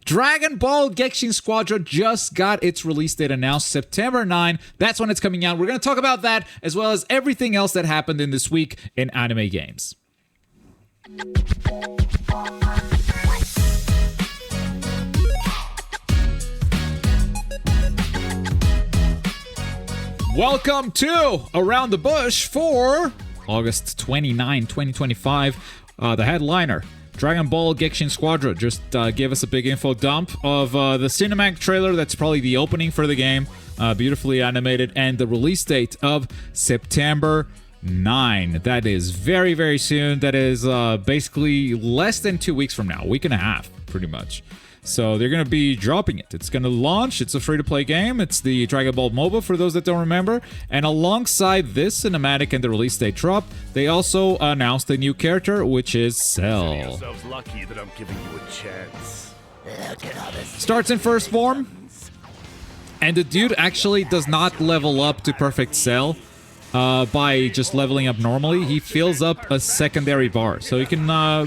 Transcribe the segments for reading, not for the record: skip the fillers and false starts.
Dragon Ball Genshin Squadra just got its release date announced, September 9. That's when it's coming out. We're going to talk about that as well as everything else that happened in this week in anime games. Welcome to Around the Bush for August 29, 2025. The headliner, Dragon Ball Genshin Squadra, just gave us a big info dump of the cinematic trailer that's probably the opening for the game, beautifully animated, and the release date of September 9. That is very, very soon. That is basically less than 2 weeks from now, a week and a half, pretty much. So they're going to be dropping it. It's going to launch. It's a free-to-play game. It's the Dragon Ball MOBA, for those that don't remember. And alongside this cinematic and the release date drop, they also announced a new character, which is Cell. Yourselves lucky that I'm giving you a chance. Starts in first form. And the dude actually does not level up to perfect Cell by just leveling up normally. He fills up a secondary bar. So he can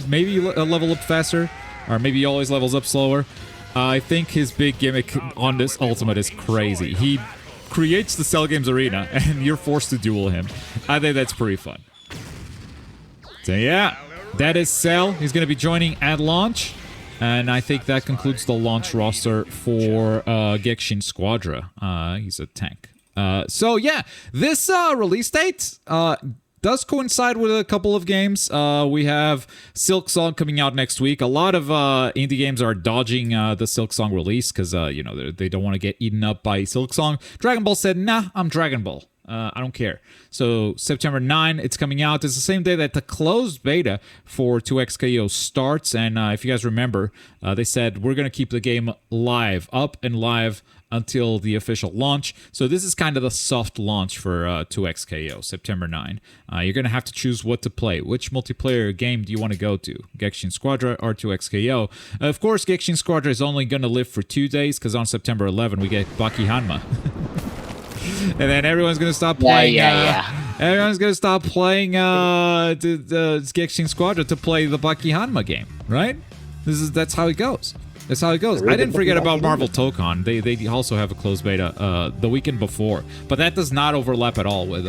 maybe level up faster. Or maybe he always levels up slower. I think his big gimmick on this ultimate is crazy. He creates the Cell Games arena, and you're forced to duel him. I think that's pretty fun. So yeah, that is Cell. He's going to be joining at launch. And I think that concludes the launch roster for Genshin Squadra. He's a tank. So yeah, this release date does coincide with a couple of games. We have Silk Song coming out next week. A lot of indie games are dodging the Silk Song release because they don't want to get eaten up by Silk Song. Dragon Ball said, nah, I'm Dragon Ball. I don't care. So September 9, it's coming out. It's the same day that the closed beta for 2XKO starts. And if you guys remember, they said we're going to keep the game live, up and live until the official launch. So this is kind of the soft launch for 2XKO, September 9. You're going to have to choose what to play. Which multiplayer game do you want to go to? Genshin Squadra or 2XKO? Of course, Genshin Squadra is only going to live for 2 days because on September 11 we get Baki Hanma. And then everyone's going to stop playing... Everyone's going to stop playing Genshin Squadra to play the Baki Hanma game, right? That's how it goes. That's how it goes. I didn't forget about Marvel Tokon. They also have a closed beta the weekend before, but that does not overlap at all with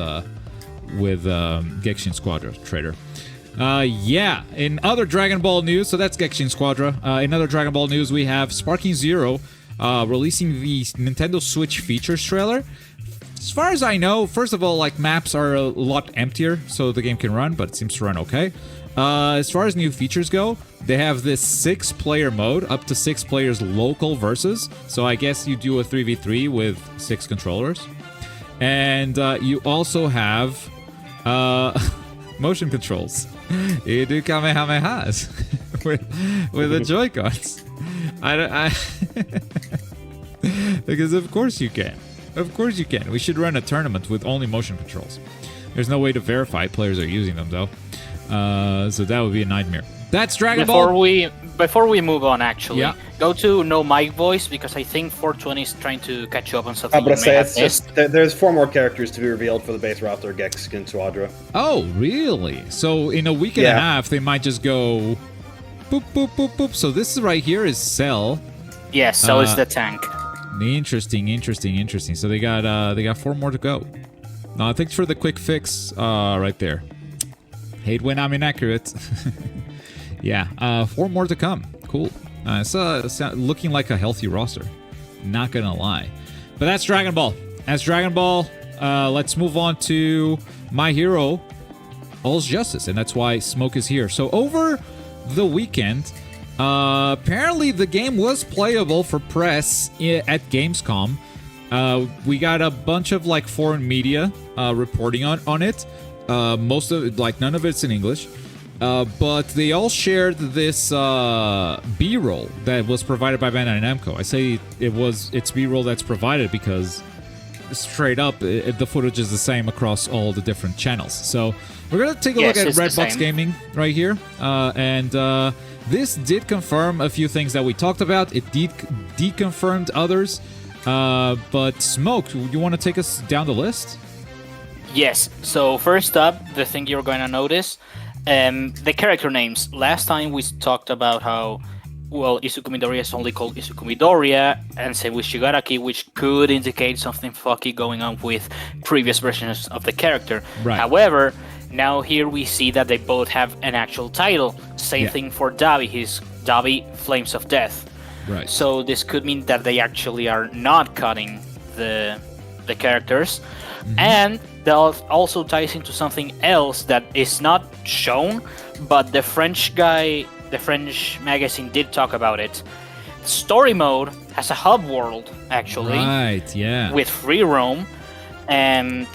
Genshin Squadra Trader. Yeah. In other Dragon Ball news, so that's Genshin Squadra. In other Dragon Ball news, we have Sparking Zero releasing the Nintendo Switch features trailer. As far as I know, first of all, like maps are a lot emptier, so the game can run, but it seems to run okay. As far as new features go, they have this 6-player mode, up to 6 players local versus. So I guess you do a 3v3 with 6 controllers. And you also have motion controls. You do Kamehamehas with the Joy-Cons. Because of course you can. Of course you can. We should run a tournament with only motion controls. There's no way to verify players are using them, though. So that would be a nightmare. That's Dragon Ball. Before we move on, actually, yeah. Go to No Mic Voice, because I think 420 is trying to catch you up on something. But there's 4 more characters to be revealed for the base roster of Genshin Squadra. Oh, really? So in a week and a half, they might just go boop, boop, boop, boop. So this right here is Cell. Yes, Cell is the tank. Interesting. So they got 4 more to go. Thanks for the quick fix right there. Hate when I'm inaccurate. Yeah, 4 more to come. Cool. It's looking like a healthy roster. Not gonna lie. But that's Dragon Ball. Let's move on to My Hero, All's Justice. And that's why Smoke is here. So over the weekend, apparently the game was playable for press at Gamescom. We got a bunch of like foreign media reporting on it. Most of it, like none of it's in English. But they all shared this B-roll that was provided by Bandai Namco. I say it's B-roll that's provided because straight up the footage is the same across all the different channels. So we're gonna take a look at Redbox Gaming right here, and this did confirm a few things that we talked about. It deconfirmed others. But Smoke, you want to take us down the list? Yes. So first up, the thing you're going to notice, the character names. Last time we talked about how well, Izukumi Doria is only called Izukumi Doria, and same with Shigaraki, which could indicate something fucky going on with previous versions of the character. Right. However, now here we see that they both have an actual title. Same thing for Dabi, his Dabi Flames of Death. Right. So this could mean that they actually are not cutting the characters. And that also ties into something else that is not shown, but the French magazine did talk about it. Story mode has a hub world, actually. Right, yeah. With free roam, and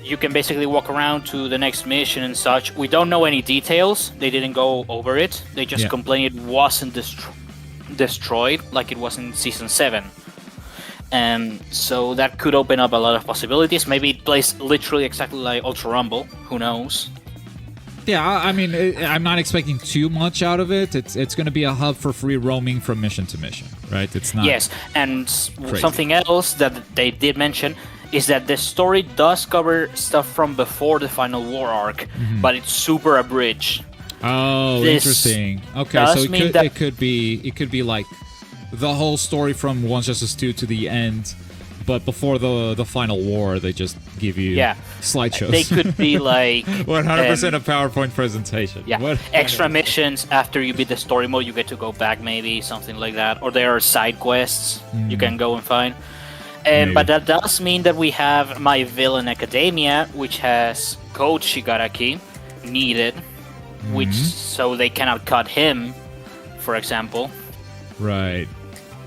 you can basically walk around to the next mission and such. We don't know any details. They didn't go over it. They just complained it wasn't destroyed like it was in Season 7. And so that could open up a lot of possibilities. Maybe it plays literally exactly like Ultra Rumble. Who knows? Yeah, I mean, I'm not expecting too much out of it. It's going to be a hub for free roaming from mission to mission, right? It's not. Yes, and crazy. Something else that they did mention is that the story does cover stuff from before the Final War arc, but it's super abridged. Oh, This interesting. Okay, so does mean that- it could be like the whole story from 1 Justice 2 to the end, but before the Final War, they just give you slideshows. They could be like 100% a PowerPoint presentation. Yeah, What? extra missions after you beat the story mode, you get to go back, maybe something like that. Or there are side quests you can go and find. But that does mean that we have My Villain Academia, which has Code Shigaraki needed, which so they cannot cut him, for example. Right.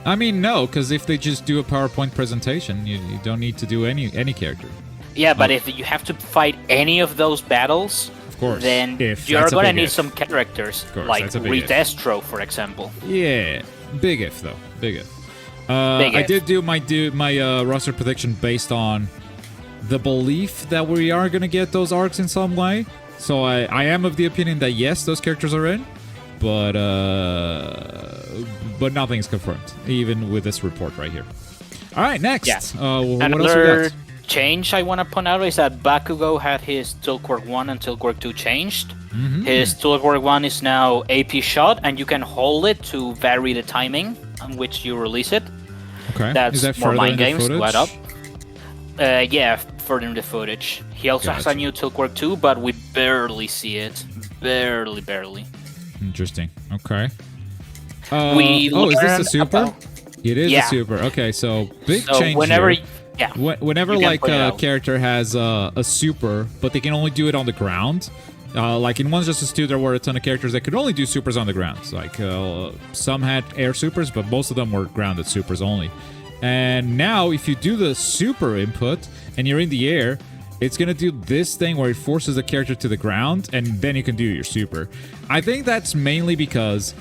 I mean, no, because if they just do a PowerPoint presentation, you don't need to do any character. Yeah, but if you have to fight any of those battles, Of course. then If, you're that's a gonna big need if. some characters, course, like that's a big if. Redestro, for example. Yeah, big if though. Big if. Big I if. did do my roster prediction based on the belief that we are gonna get those arcs in some way. So I am of the opinion that yes, those characters are in, but nothing's confirmed, even with this report right here. All right, next. Yeah. What else we Another got? change I want to point out is that Bakugo had his Tilt Quirk 1 and Tilt Quirk 2 changed. His Tilt Quirk 1 is now AP shot, and you can hold it to vary the timing on which you release it. Okay. That's Is that more further mind in the games to footage? add up. Yeah, further in the footage. He also has a Gotcha. new Tilt Quirk 2, but we barely see it. Barely. Interesting. Okay. We is this the learned super? about- It is Yeah. the super. Okay, so big So change whenever, here. Whenever you can like put it a out. character has a super, but they can only do it on the ground. Like in 1 Justice 2, there were a ton of characters that could only do supers on the ground. Like some had air supers, but most of them were grounded supers only. And now, if you do the super input and you're in the air, it's gonna do this thing where it forces the character to the ground, and then you can do your super. I think that's mainly because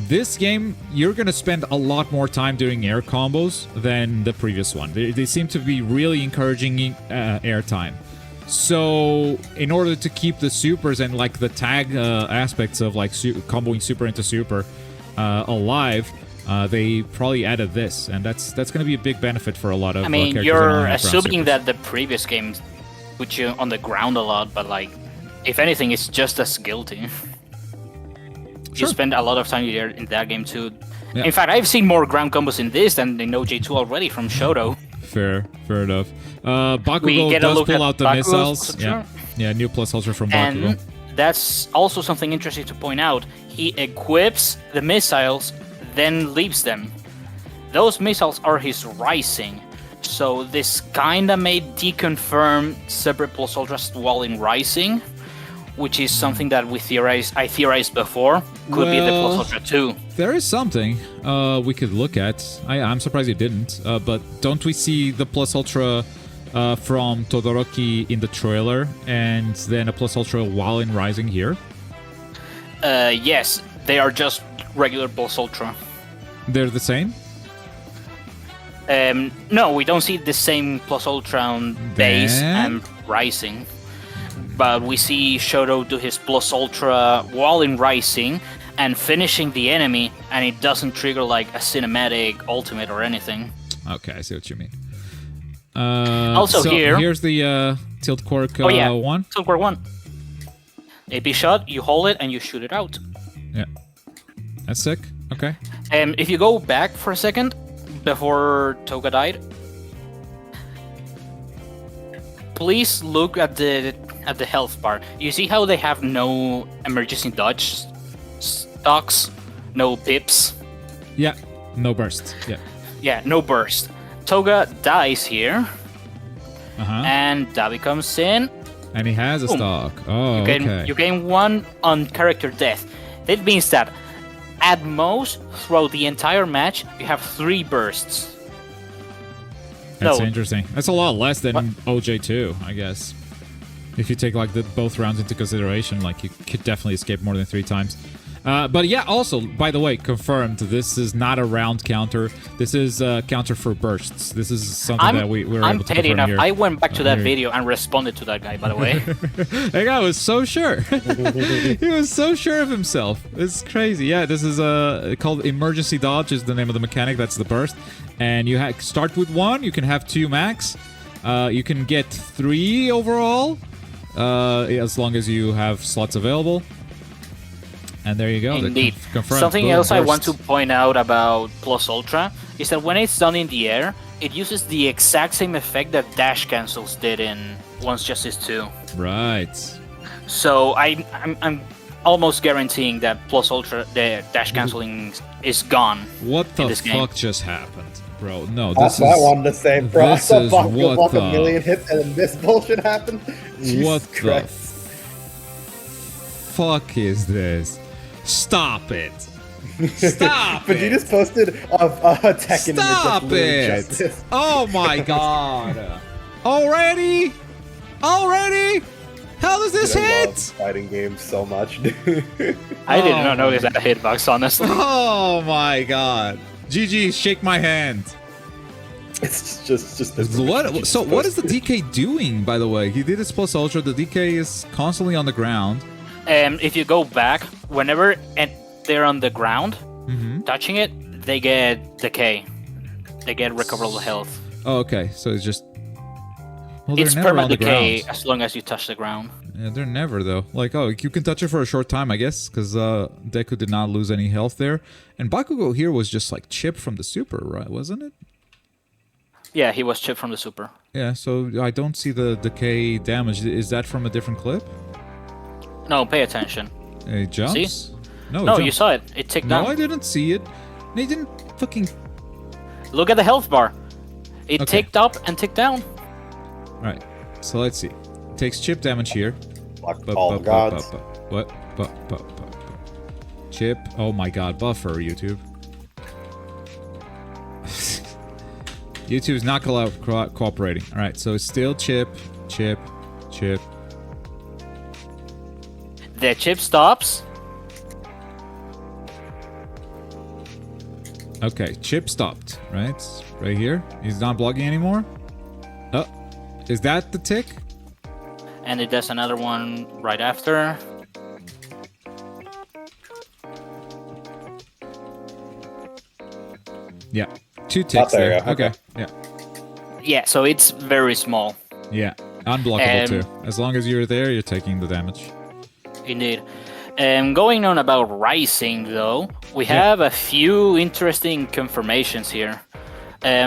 this game, you're gonna spend a lot more time doing air combos than the previous one. They seem to be really encouraging air time. So, in order to keep the supers and like the tag aspects of like comboing super into super alive, they probably added this, and that's going to be a big benefit for a lot of. I mean, characters that you're only have ground assuming supers. that the previous games put you on the ground a lot, but like, if anything, it's just as guilty. You Sure. spend a lot of time there in that game too. Yeah. In fact, I've seen more ground combos in this than in OJ2 already from Shoto. Fair enough. We Bakugo get a does look pull at out the Bakugo's missiles. plus Yeah, ultra. yeah, new plus ultra from Bakugo. And that's also something interesting to point out. He equips the missiles, then leaves them. Those missiles are his Rising. So this kinda may deconfirm separate plus ultras while in Rising, which is something that I theorized before. Could be the plus Well, ultra too. There is something we could look at. I'm surprised you didn't. But don't we see the plus ultra from Todoroki in the trailer, and then a plus ultra while in Rising here? Yes, they are just regular plus ultra. They're the same? No, we don't see the same plus ultra on base Then? and Rising. But we see Shoto do his plus ultra while in Rising and finishing the enemy, and it doesn't trigger like a cinematic ultimate or anything. Okay, I see what you mean. Also so here- here's the Tilt Quirk Oh yeah, one. Tilt Quirk 1. AP shot, you hold it and you shoot it out. Yeah. That's sick. Okay. If you go back for a second, before Toga died, please look at the health bar. You see how they have no emergency dodge stocks, no pips? Yeah. No burst. Yeah. Yeah, no burst. Toga dies here, Uh-huh. and Dabi comes in. And he has a Boom. stock. Oh, okay. You gain 1 on character death. That means that at most, throughout the entire match, you have 3 bursts. That's No. interesting. That's a lot less than OJ2, I guess. If you take like both rounds into consideration, like you could definitely escape more than 3 times. But yeah, also, by the way, confirmed, this is not a round counter. This is a counter for bursts. This is something that we were I'm able to petty confirm enough. here. I went back to that here. video and responded to that guy, by the way. That guy was so sure. He was so sure of himself. It's crazy. Yeah, this is called emergency dodge is the name of the mechanic. That's the burst. And you start with 1. You can have 2 max. You can get 3 overall, as long as you have slots available. And there you go. Indeed. Confirmed. Something Boom, else I want to bursts. point out about Plus Ultra is that when it's done in the air, it uses the exact same effect that dash cancels did in Once Justice 2. Right. So I'm almost guaranteeing that Plus Ultra, the dash canceling is gone. What the this game. fuck just happened, bro? No, That's this what I is wanted to say, bro. I this saw is Bakugo block what a million hits and then this bullshit happened. Jesus what the Christ. fuck is this? Stop it! Stop But it! you just posted a Tekken Stop image of Blue it! Justice. Oh my god! Already? Already? How does this Dude, I love hit? fighting games so much, dude. I did not Oh. notice that hitbox, honestly. Oh my god! GG, shake my hand. It's just this. What? So what is the DK doing? By the way, he did his plus ultra. The DK is constantly on the ground. If you go back, whenever they're on the ground, touching it, they get decay. They get recoverable health. Oh, okay. So it's just. Well, It's they're never on permanent the decay ground. as long as you touch the ground. Yeah, they're never though. Like, oh, you can touch it for a short time, I guess, because Deku did not lose any health there, and Bakugo here was just like chipped from the super, right? Wasn't it? Yeah, he was chipped from the super. Yeah. So I don't see the decay damage. Is that from a different clip? No, pay attention. It jumps. See? No, No, it you jumps. saw it. It ticked No, down. I didn't see it. They didn't fucking. Look at the health bar. It Okay. ticked up and ticked down. Right. So let's see. Takes chip damage here. Fuck Bu- all bu- the bu- gods. bu- bu- What? Chip. Oh my god, buffer, YouTube. YouTube's not cooperating. Alright, so it's still chip, chip, chip. The chip stops. Okay, chip stopped, right? Right here. He's not blocking anymore. Oh, is that the tick? And it does another one right after. Yeah, 2 ticks there there. you go. Okay. Okay. Yeah. Yeah, so it's very small. Yeah, unblockable too. Um, As long as you're there, you're taking the damage. Indeed. Going on about Rising, though, we have a few interesting confirmations here.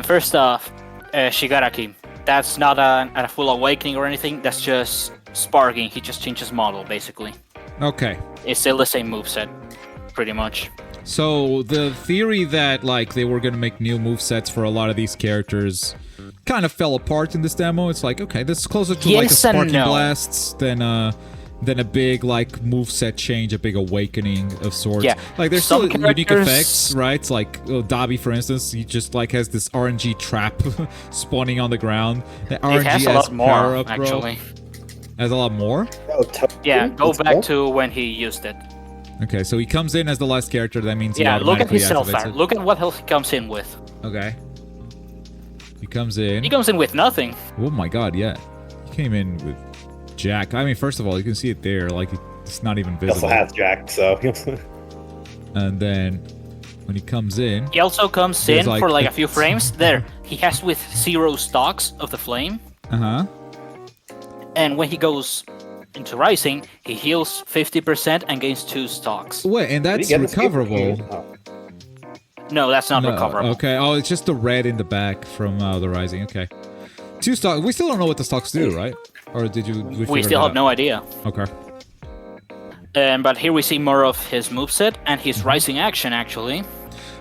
First off, Shigaraki. That's not a full awakening or anything. That's just sparking. He just changes model, basically. Okay. It's still the same moveset, pretty much. So the theory that like they were gonna make new movesets for a lot of these characters kind of fell apart in this demo. It's like, okay, this is closer to like a Yes and sparking no. blasts than a big like moveset change, a big awakening of sorts. Yeah, Like there's some still unique characters- effects, right? It's like Dabi, for instance, he just like has this RNG trap spawning on the ground. The It RNG has a lot more, power up, bro. actually. Has a lot more. Oh, Token? Yeah, go That's back cool. to when he used it. Okay, so he comes in as the last character. That means he Yeah, look at automatically his health activates bar. it. Look at what health he comes in with. Okay. He comes in. He comes in with nothing. Oh my god, yeah. He came in with Jack. I mean, first of all, you can see it there, like it's not even He also visible. has Jack, so. And then when he comes in, He also comes There's in like for like a- a few frames. There, he has with 0 stocks of the flame. And when he goes into Rising, he heals 50% and gains 2 stocks. Wait, and Did he that's get escape? recoverable. Oh. No, that's not No, recoverable. okay. Oh, it's just the red in the back from the rising. Okay. 2 stock. We still don't know what the stocks do, right? Or did you? We still have no idea. Okay. But here we see more of his moveset and his rising action, actually.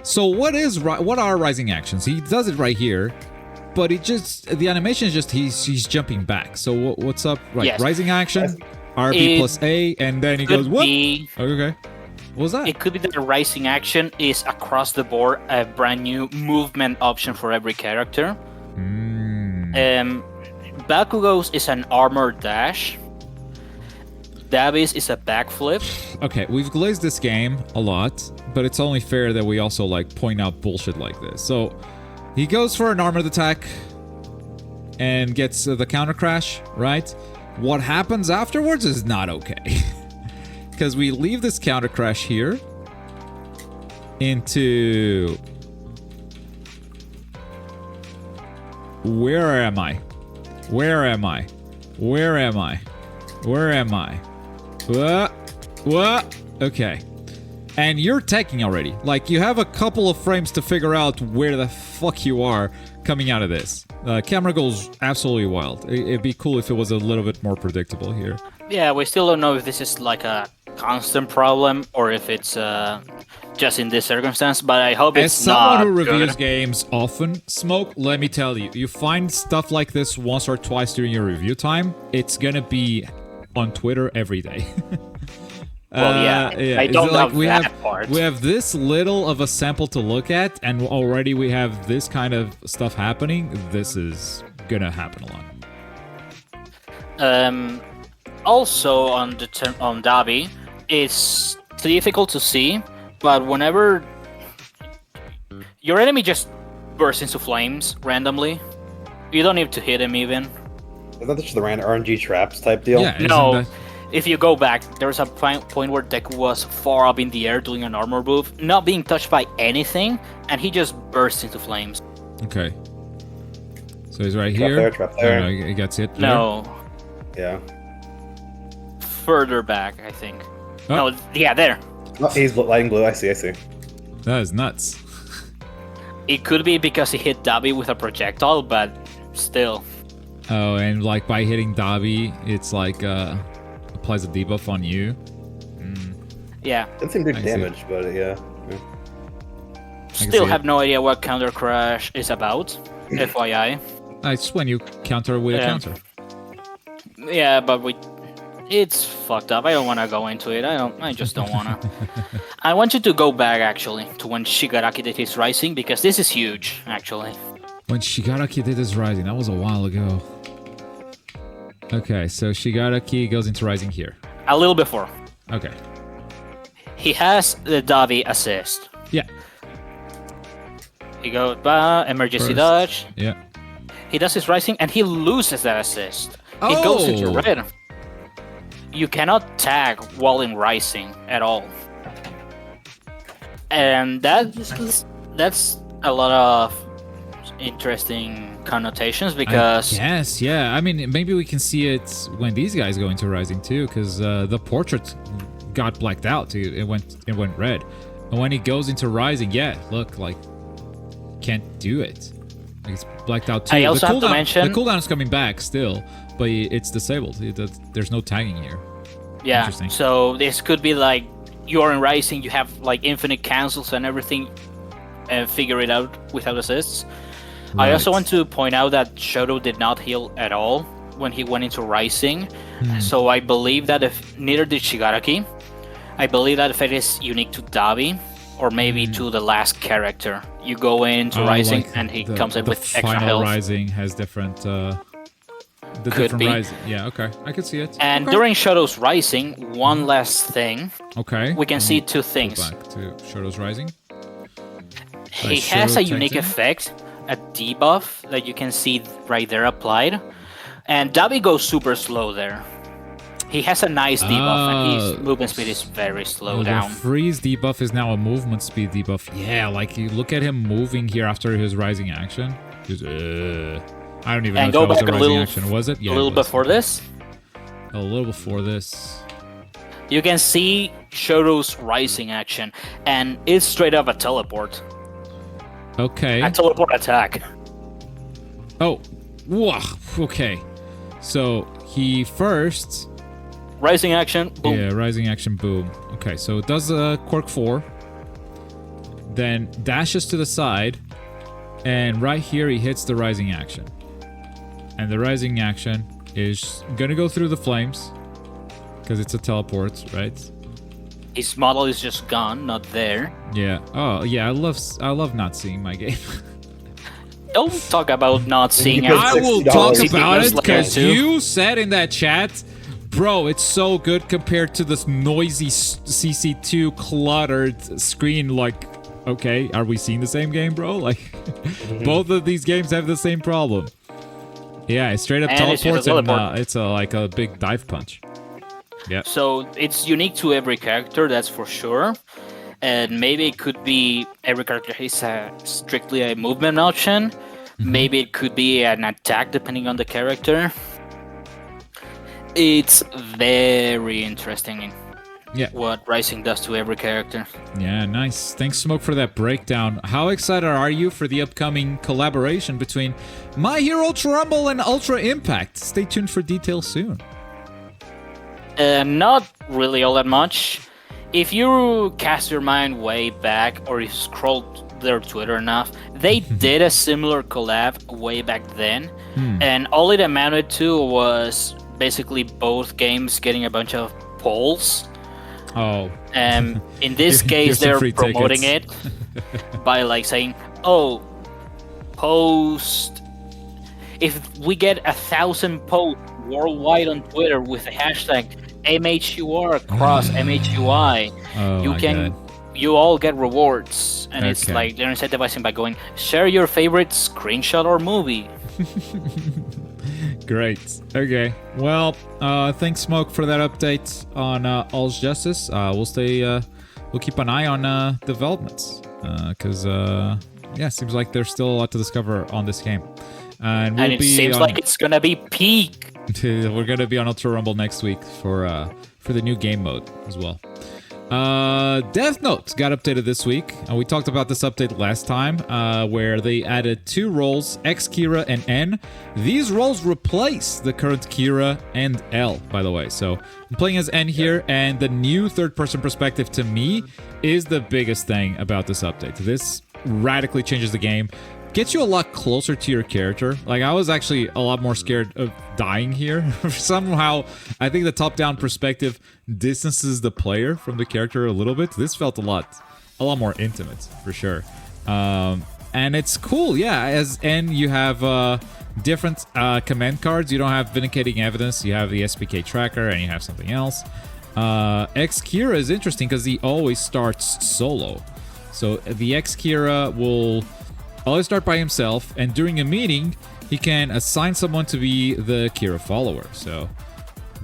So what are rising actions? He does it right here, but the animation is just he's jumping back. So what's up? Right, Yes. rising action, RB plus A, and then he goes what? Okay. What was that? It could be that the rising action is across the board a brand new movement option for every character. Bakugo's is an armored dash. Davi's is a backflip. Okay, we've glazed this game a lot, but it's only fair that we also point out bullshit like this. So he goes for an armored attack and gets the counter crash, right? What happens afterwards is not okay. Because we leave this counter crash here into... Where am I? Where am I? Where am I? Where am I? What? Okay. And you're taking already. Like, you have a couple of frames to figure out where the fuck you are coming out of this. Camera goes absolutely wild. It'd be cool if it was a little bit more predictable here. Yeah, we still don't know if this is like a constant problem or if it's just in this circumstance, but I hope it's not As someone who reviews good. games often, Smoke, let me tell you, you find stuff like this once or twice during your review time, it's gonna be on Twitter every day. Well, yeah, I don't have that part. We have this little of a sample to look at, and already we have this kind of stuff happening. This is gonna happen a lot. Also on Dabi, it's difficult to see, but whenever your enemy just bursts into flames randomly, you don't need to hit him even. Isn't that just the random RNG traps type deal? Yeah, No, isn't if you go back, there was a point where Deku was far up in the air doing an armor move, not being touched by anything, and he just burst into flames. Okay. So he's right Trap here. there, trap there. Oh, no, he gets hit. No, Yeah. further back, I think. Oh. No, yeah, there. Oh, he's lighting blue. I see. There. That is nuts. It could be because he hit Dabi with a projectile, but still. Oh, and like by hitting Dabi, it's like applies a debuff on you. Yeah. Didn't seem to do I see. damage, but yeah. Still see have it. no idea what Counter Crash is about, FYI. It's when you counter with a Yeah. counter. Yeah, but it's fucked up. I don't want to go into it. I just don't want to. I want you to go back, actually, to when Shigaraki did his Rising, because this is huge, actually. When Shigaraki did his rising, that was a while ago. Okay, so Shigaraki goes into rising here. A little before. Okay. He has the Davi assist. Yeah. He goes, emergency First. dodge. Yeah. He does his Rising, and he loses that assist. He goes into Oh. red. You cannot tag while in Rising at all. And that's a lot of interesting connotations because Yes, yeah. I mean, maybe we can see it when these guys go into rising too, because the portrait got blacked out. It went red, and when he goes into rising, yeah, look, like can't do it. Like, it's blacked out too. I also have to mention- the cooldown is coming back still, but it's disabled. There's no tagging here. yeah. Interesting. So this could be like you're in Rising, you have like infinite cancels and everything, and figure it out without assists. I also Right. want to point out that Shoto did not heal at all when he went into Rising. So I believe that if neither did Shigaraki, I believe that if it is unique to Dabi or maybe to the last character, you go into Oh, Rising like and he the- comes in the with extra final health. rising has different. The Could different be. rising. Yeah. Okay. I could see it. And Okay. during Shoto's Rising, one last thing, Okay. we can see two Go things. back to Shoto's rising. He Shoto has a unique Titan. effect, a debuff that you can see right there applied. And Dabi goes super slow there. He has a nice debuff, and his movement speed is very slow Oh, down. the freeze debuff is now a movement speed debuff. Yeah, like you look at him moving here after his rising action. Just, I don't even And know go if that was back a a rising little, action. Was it? Yeah, a little it was. before this. A little before this. You can see Shoto's Rising action, and it's straight up a teleport. Okay. A teleport attack. Oh, whoa. Okay. So he first. Rising action. Boom. Yeah, rising action, boom. Okay, so it does a quirk 4. Then dashes to the side. And right here, he hits the rising action. And the rising action is gonna go through the flames. Because it's a teleport, right? His model is just gone, not there. Yeah. Oh, yeah, I love not seeing my game. Don't talk about not seeing Because I will $60 talk is about it like because that too. you said in that chat, bro, it's so good compared to this noisy CC2 cluttered screen. Like, okay, are we seeing the same game, bro? Like, both of these games have the same problem. Yeah, it straight up And it's just a teleports and teleport. it's like a big dive punch. Yeah. So it's unique to every character, that's for sure. And maybe it could be every character has strictly a movement option. Maybe it could be an attack depending on the character. It's very interesting Yeah. what Rising does to every character. Yeah, nice. Thanks, Smoke, for that breakdown. How excited are you for the upcoming collaboration between My Hero Ultra Rumble and Ultra Impact? Stay tuned for details soon. Not really all that much. If you cast your mind way back or you scrolled their Twitter enough, they did a similar collab way back then. And all it amounted to was basically both games getting a bunch of polls. Oh. In this Here's case, some they're free promoting tickets. it by like saying, "Oh, post if we get 1,000 posts worldwide on Twitter with the hashtag MHUR cross MHUI, Oh you my can God. you all get rewards." And it's Okay. like they're incentivizing by going, "Share your favorite screenshot or movie." Great. Okay. Well, thanks, Smoke, for that update on All's Justice. We'll keep an eye on developments because yeah, seems like there's still a lot to discover on this game. And we'll And it seems like it's gonna be peak. we're gonna be on Ultra Rumble next week for the new game mode as well. Death Note got updated this week. We talked about this update last time, where they added 2 roles, X, Kira, and N. These roles replace the current Kira and L, by the way. So I'm playing as N here, and the new third-person perspective to me is the biggest thing about this update. This radically changes the game. Gets you a lot closer to your character. Like, I was actually a lot more scared of dying here. Somehow, I think the top-down perspective distances the player from the character a little bit. This felt a lot more intimate, for sure. And it's cool, yeah. As N, you have different command cards. You don't have Vindicating Evidence. You have the SPK tracker, and you have something else. X Kira is interesting because he always starts solo. So the X Kira will always start by himself, and during a meeting, he can assign someone to be the Kira follower. So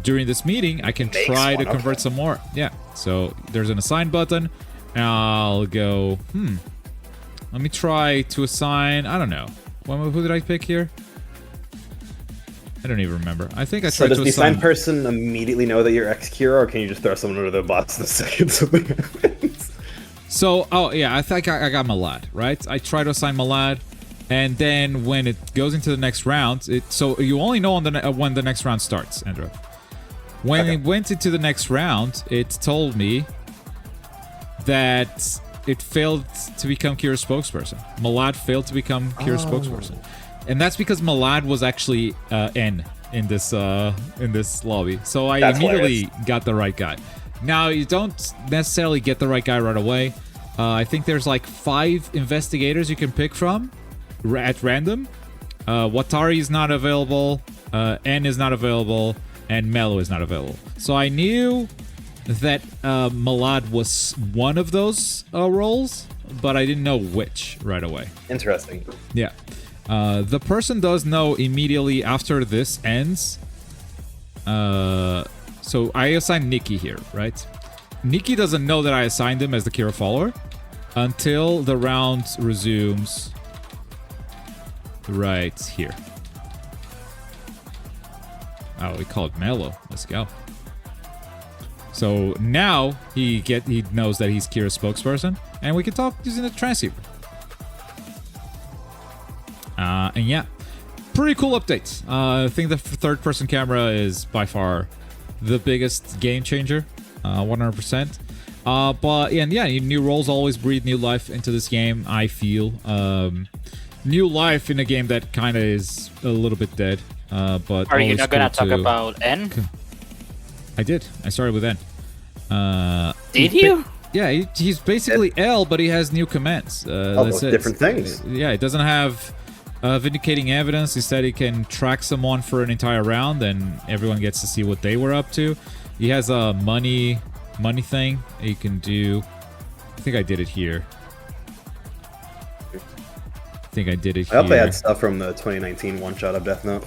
during this meeting, I can try to convert some more. Yeah, so there's an assign button. I'll go, let me try to assign, I don't know. Who did I pick here? I don't even remember. I think I tried So does to the assign... assigned person immediately know that you're X-Kira, or can you just throw someone under the bus the second something happens? So, oh yeah, I think I got Malad, right? I try to assign Malad, and then when it goes into the next round, so you only know on when the next round starts, Andrew. When it went into the next round, it told me that it failed to become Kira's spokesperson. Malad failed to become Kira's spokesperson, and that's because Malad was actually N in this lobby. So I That's immediately got the right guy. Now, you don't necessarily get the right guy right away. I think there's like 5 investigators you can pick from at random. Watari is not available, N is not available, and Melo is not available. So I knew that Malad was one of those roles, but I didn't know which right away. Interesting. Yeah. The person does know immediately after this ends. So I assigned Nikki here, right? Nikki doesn't know that I assigned him as the Kira follower until the round resumes right here. Oh, we call it Melo. Let's go. So now he knows that he's Kira's spokesperson, and we can talk using the transceiver. And yeah, pretty cool updates. I think the third-person camera is by far the biggest game changer, 100%. But and yeah, new roles always breathe new life into this game. I feel new life in a game that kind of is a little bit dead. But Are you always not gonna cool talk to- about N? I did. I started with N. Did you? Yeah, he's basically L, but he has new commands. That's it. different things. Yeah, it doesn't have vindicating evidence. Instead, he can track someone for an entire round, and everyone gets to see what they were up to. He has a money thing he can do. I think I did it here. I hope they had stuff from the 2019 one-shot of Death Note.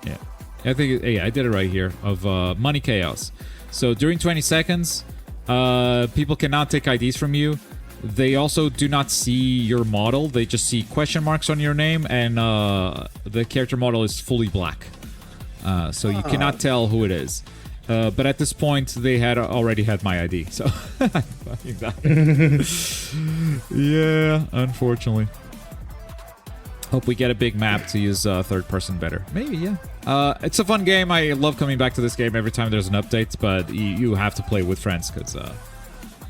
Yeah, I think I did it right here of money chaos. So during 20 seconds, people cannot take IDs from you. They also do not see your model. They just see question marks on your name, and the character model is fully black. So you cannot tell who it is. But at this point, they had already had my ID. So I fucking died. Yeah, unfortunately. Hope we get a big map to use third person better. Maybe, yeah. It's a fun game. I love coming back to this game every time there's an update, but you have to play with friends because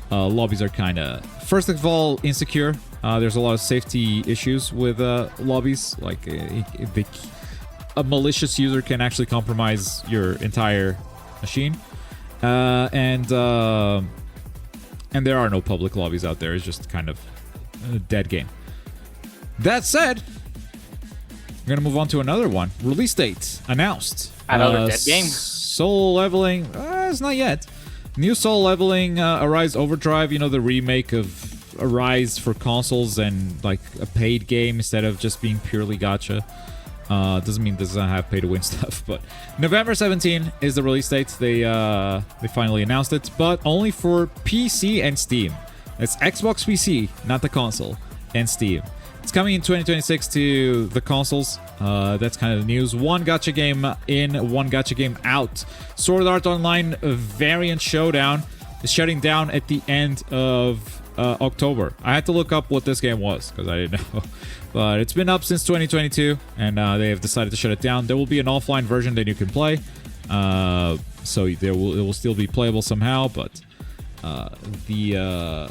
lobbies are kind of, first of all, insecure. There's a lot of safety issues with lobbies. Like a malicious user can actually compromise your entire machine. And there are no public lobbies out there. It's just kind of a dead game. That said, we're gonna move on to another one. Release date announced. Another dead game. Soul Leveling. It's not yet. New Soul Leveling, Arise Overdrive. You know, the remake of Arise for consoles and like a paid game instead of just being purely gacha. Doesn't mean it doesn't have pay to win stuff, but November 17 is the release date. They finally announced it, but only for PC and Steam. It's Xbox PC, not the console, and Steam. It's coming in 2026 to the consoles. That's kind of the news. One gacha game in, one gacha game out. Sword Art Online Variant Showdown is shutting down at the end of October. I had to look up what this game was because I didn't know. But it's been up since 2022, and they have decided to shut it down. There will be an offline version that you can play. So it will still be playable somehow, but the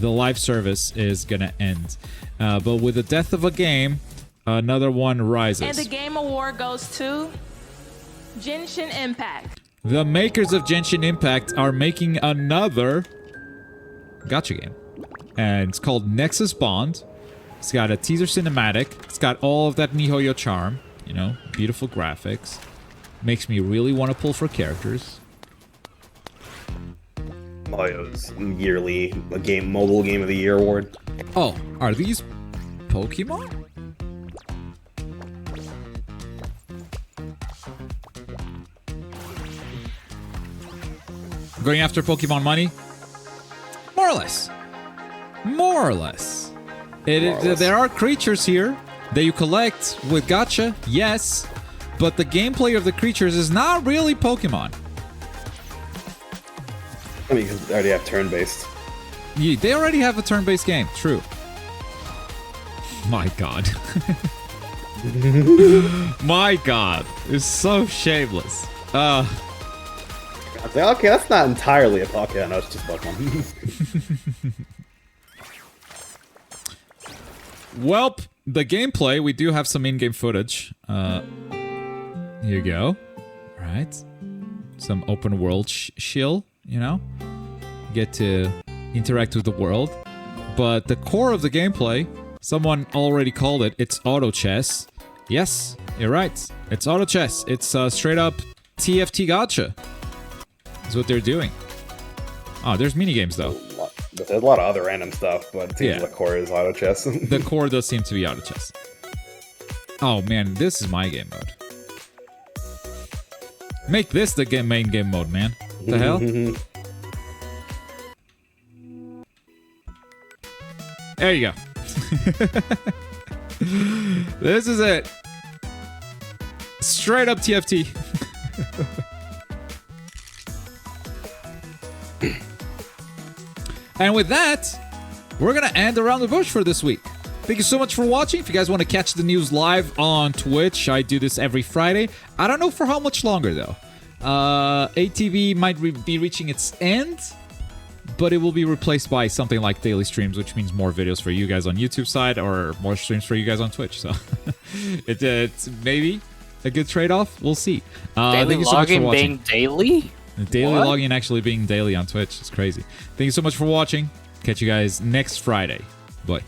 live service is gonna end. But with the death of a game, another one rises. And the game award goes to Genshin Impact. The makers of Genshin Impact are making another gacha game, and it's called Nexus Bond. It's got a teaser cinematic. It's got all of that MiHoYo charm, you know, beautiful graphics. Makes me really want to pull for characters. Mayo's yearly mobile game of the year award. Oh, are these Pokemon? Going after Pokemon money? More or less. More or less. There are creatures here that you collect with gacha, yes, but the gameplay of the creatures is not really Pokemon. I mean, because they already have turn-based. Yeah, they already have a turn-based game, true. My god. My god. It's so shameless. Okay, that's not entirely a Pokemon. No, it's just Pokemon. Welp, the gameplay, we do have some in-game footage. Here you go. Right. Some open world shill, you know? Get to interact with the world. But the core of the gameplay, someone already called it, it's auto chess. Yes, you're right. It's auto chess. It's straight up TFT gacha. Is what they're doing. Oh, there's minigames though. There's a lot of other random stuff, but it seems the core is auto chess. The core does seem to be auto chess. Oh man, this is my game mode. Make this the main game mode, man. What the hell? There you go. This is it. Straight up TFT. And with that, we're gonna end Around the Bush for this week. Thank you so much for watching. If you guys want to catch the news live on Twitch, I do this every Friday. I don't know for how much longer, though. ATV might be reaching its end, but it will be replaced by something like daily streams, which means more videos for you guys on YouTube side or more streams for you guys on Twitch. So it's maybe a good trade-off. We'll see. Daily thank you so much for logging watching. being daily? The daily What? logging actually being daily on Twitch is crazy. Thank you so much for watching. Catch you guys next Friday. Bye.